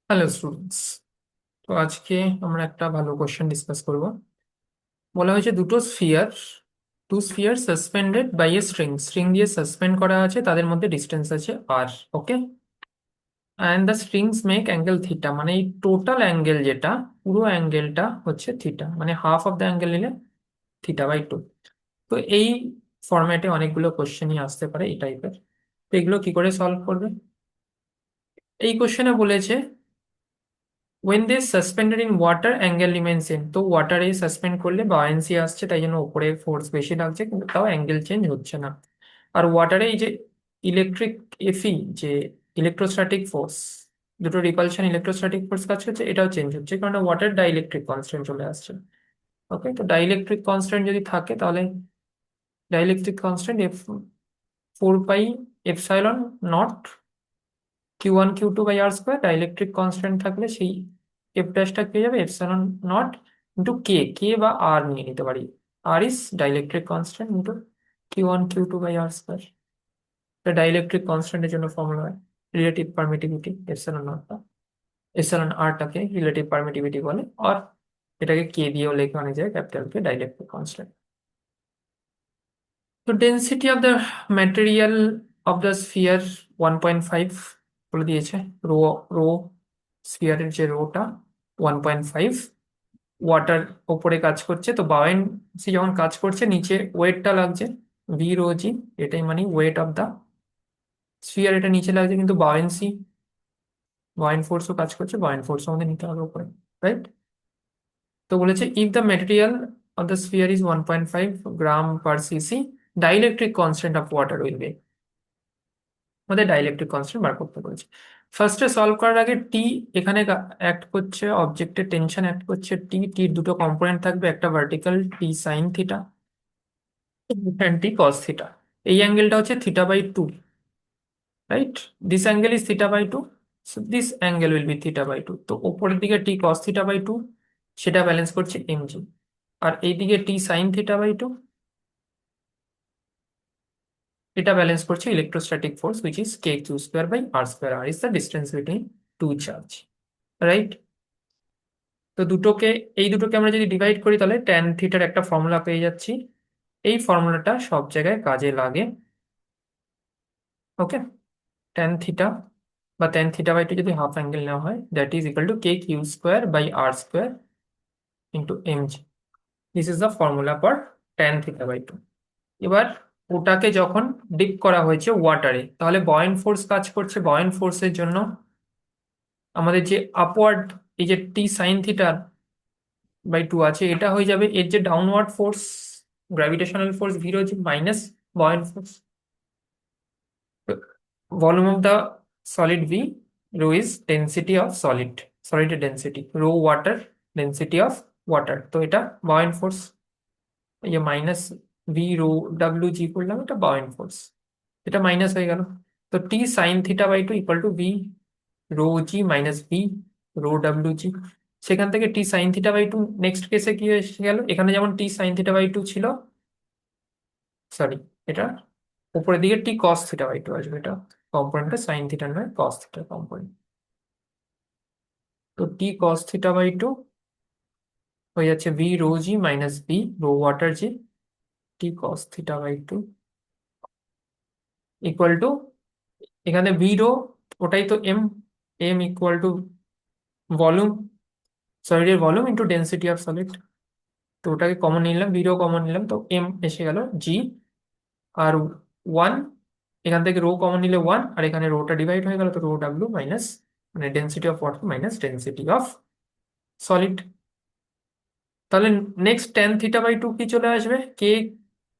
Hello students. তো আজকে আমরা একটা ভালো কোশ্চেন ডিসকাস করব। বলা হয়েছে two sphere suspended by a string string দিয়ে সাসপেন্ড করা আছে, তাদের মধ্যে ডিস্টেন্স আছে আর। Okay, and the strings make angle theta, মানে এই টোটাল অ্যাঙ্গেল যেটা, পুরো অ্যাঙ্গেলটা হচ্ছে থিটা, মানে হাফ অফ দ্য অ্যাঙ্গেল নিলে θ/2। তো এই ফরম্যাটে অনেকগুলো কোশ্চেনই আসতে পারে এই টাইপের। তো এগুলো কি করে সলভ করবে? এই কোশ্চেনে বলেছে when they suspended in water angle remains same, তো ওয়াটারে সাসপেন্ড করলে বায়ান্সি আসছে, তাই জন্য উপরে ফোর্স বেশি লাগছে, কিন্তু তাও অ্যাঙ্গেল চেঞ্জ হচ্ছে না। আর ওয়াটারে এই যে ইলেকট্রিক এফি, যে ইলেকট্রোস্ট্যাটিক ফোর্স, দুটো রিপালশন ইলেকট্রোস্ট্যাটিক ফোর্স কাজ করছে, এটাও চেঞ্জ হচ্ছে, কারণ ওয়াটার ডাইইলেকট্রিক কনস্ট্যান্ট চলে আসছে। ওকে, তো ডাইইলেকট্রিক কনস্ট্যান্ট যদি থাকে তাহলে dielectric constant F4πε0 Q1 Q2/r², dielectric constant থাকলে সেই এফ ড্যাশটা পেয়ে যাবে ε0 × কে বা আর নিয়ে নিতে পারি। R is dielectric constant into Q1 Q2/r²। এটা ডাইইলেকট্রিক কনস্ট্যান্টের জন্য ফর্মুলা হয়। রিলেটিভ পারমিটিভিটি এপসাইলন আরটাকে রিলেটিভ পারমিটিভিটি বলে, আর এটাকে কে দিয়েও লেখা অনেক জায়গায়, ক্যাপিটাল কে, ডাইইলেকট্রিক কনস্ট্যান্ট। তো density of the material of the sphere 1.5 বলে দিয়েছে। রো রো স্ফিয়ারের যে রোটা 1.5, ওয়াটার ওপরে কাজ করছে, তো বায়ান্সি যখন কাজ করছে নিচে ওয়েটটা লাগছে V ρ g, এটাই মানে ওয়েট অফ দ্য স্ফিয়ার, এটা নিচে লাগছে, কিন্তু বায়ান্ট ফোর্সও কাজ করছে, বায়ান্ট ফোর্স আমাদের নিতে হবে উপরে, রাইট? তো বলেছে if the material of the sphere is 1.5 গ্রাম/cc, dielectric constant of water will be, আমাদের ডাইইলেকট্রিক কনস্ট্যান্ট বার করতে বলেছে। ফার্স্টে সলভ করার আগে টি এখানে অ্যাক্ট করছে, অবজেক্টের টেনশন অ্যাক্ট করছে, টির দুটো কম্পোনেন্ট থাকবে, একটা vertical T sin θ and T cos θ। এই অ্যাঙ্গেলটা হচ্ছে θ/2, right? This angle is θ/2, so this angle will be θ/2। তো উপরের দিকে T cos θ/2, সেটা ব্যালেন্স করছে mg, আর এইদিকে T sin θ/2, এটা ব্যালেন্স করছে electrostatic force which is kq²/r², r is the distance between two charge, right? তো এই দুটোকে আমরা যদি ডিভাইড করি তাহলে ট্যান থিটার একটা ফর্মুলা পেয়ে যাচ্ছি। এই ফর্মুলাটা সব জায়গায় কাজে লাগে। ওকে, ট্যান থিটা বা ট্যান θ/2 যদি হাফ অ্যাঙ্গেল নেওয়া হয়, that is equal to kq²/r² into mg। This is the formula for tan থিটা/2। এবার ওটাকে যখন ডিপ করা হয়েছে ওয়াটারে, তাহলে বয়েন্ট ফোর্স কাজ করছে, বয়েন্ট ফোর্সের জন্য আমাদের যে আপওয়ার্ড, এই যে T sin θ/2 আছে, এটা হয়ে যাবে এর যে downward force, gravitational force V ρ g minus buoyant force, volume of the solid V, rho is density of সলিডের density, rho water, density of water, তো এটা বয়েন্ট ফোর্স, এই যে মাইনাস V ρ w g করলাম, এটা বয়েন্ট ফোর্স, এটা minus হয়ে গেল। তো T sin θ/2 equal to V ρ g minus V ρ w g। সেখান থেকে T sin θ/2 নেক্সট কেসে কি এসে গেল, এখানে যেমন T sin θ/2 ছিল, সরি, এটা উপরের দিকে T cos θ/2 আসবে, এটা কম্পোনেন্টটা সাইন থিটা নয়, কস থিটা কম্পোনেন্ট। তো T cos θ/2 হয়ে যাচ্ছে V ρ g minus V ρ water g, T cos θ/2 equal to, এখানে V ρ, ওটাই তো m ইকুয়াল টু ভলিউম, সলিডের volume into density of solid. তো ওটাকে কমন নিলাম, V ρ কমন নিলাম, তো m এসে গেল g, আর 1, এখান থেকে রো কমন নিলে 1, আর এখানে রোটা ডিভাইড হয়ে গেল, তো ρ w মাইনাস, মানে density of water minus density of solid. তাহলে নেক্সট ট্যান θ/2 কি চলে আসবে,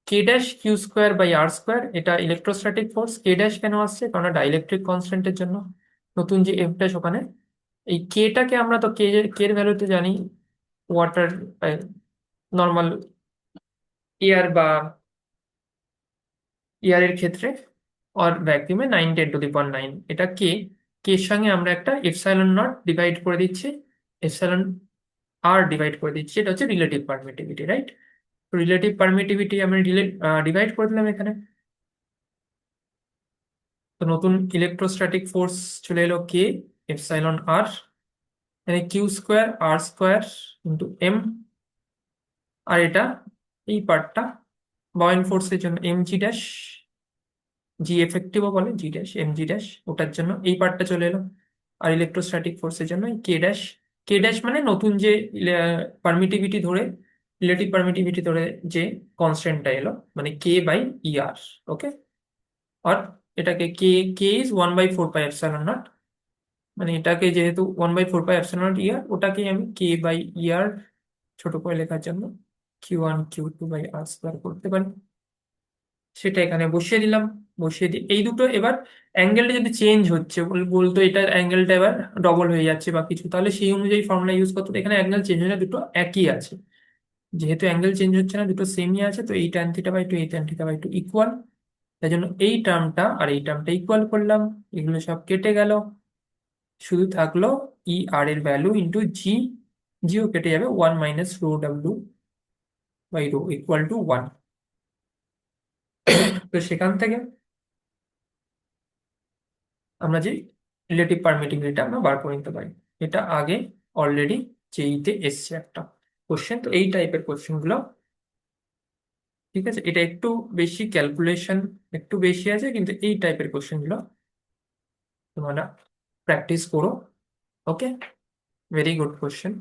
k'(q²/r²), এটা ইলেকট্রোস্ট্যাটিক ফোর্স। কে ড্যাশ কেন আসছে, কারণ ডাইইলেকট্রিক কনস্ট্যান্টের জন্য নতুন যে এফ ড্যাশ ওখানে, এই কেটাকে আমরা তো কে এর ভ্যালুতে জানি, ওয়াটার, নর্মাল এয়ার বা এয়ারের ক্ষেত্রে, আর ভ্যাকুয়ামে 9 × 10⁹, এটা কে এর সঙ্গে আমরা একটা এপসাইলন নট ডিভাইড করে দিচ্ছি, এপসাইলন আর ডিভাইড করে দিচ্ছি, এটা হচ্ছে relative permittivity, right? Relative permittivity আমরা ডিভাইড করে দিলাম এখানে। তো নতুন ইলেকট্রোস্ট্যাটিক ফোর্স চলে এলো কে এপসাইলন আর, মানে কিউ স্কোয়ার আর স্কোয়ার ইন্টু এম, আর এটা এই পার্টটা বাউন্ড ফোর্সের জন্য এম জি ড্যাশ, জি এফেক্টিভও বলে, জি ড্যাশ এম জি ড্যাশ, ওটার জন্য এই পার্টটা চলে এলো। আর ইলেকট্রোস্ট্যাটিক ফোর্সের জন্য কে ড্যাশ, কে ড্যাশ মানে নতুন যে পারমিটিভিটি ধরে, রিলেটিভ পারমিটিভিটি ধরে যে কনস্ট্যান্টটা এলো, মানে কে বাই ই আর। ওকে, আর এটাকে কে, K is 1/4 pi epsilon not, মানে এটাকে যেহেতু 1/4 পাই এপসাইলন নট ইয়ার, ওটাকে আমি কে বাই ইয়ার ছোট করে লেখার জন্য Q1 Q2/r² করতে পারি। সেটা এখানে বসিয়ে দিলাম। বসিয়ে দিই এই দুটো, এবার অ্যাঙ্গেলটা যদি চেঞ্জ হচ্ছে, বলতো এটার অ্যাঙ্গেলটা এবার ডবল হয়ে যাচ্ছে বা কিছু, তাহলে সেই অনুযায়ী ফর্মুলা ইউজ করতে হবে। এখানে অ্যাঙ্গেল চেঞ্জ হয়ে না, দুটো একই আছে। যেহেতু অ্যাঙ্গেল চেঞ্জ হচ্ছে না, দুটো সেমই আছে, তো এই tan θ/2 এই tan θ/2 ইকুয়াল। তাই জন্য এই টার্মটা আর এই টার্মটা ইকুয়াল করলাম, এগুলো সব কেটে গেল, শুধু থাকলো ই আর এর ভ্যালু ইন্টু জি, জিও কেটে যাবে, 1 - ρ/w ইকুয়াল টু 1। তো সেখান থেকে আমরা যে রিলেটিভ পারমিটিভিটিটা আমরা বার করে নিতে পারি। এটা আগে অলরেডি জেইতে এসছে একটা কোশ্চেন, তো এই টাইপের কোশ্চেন গুলো, ঠিক আছে, এটা একটু বেশি ক্যালকুলেশন, একটু বেশি আছে, কিন্তু এই টাইপের কোশ্চেন গুলো তোমরা প্র্যাকটিস করো। ওকে, ভেরি গুড কোশ্চেন।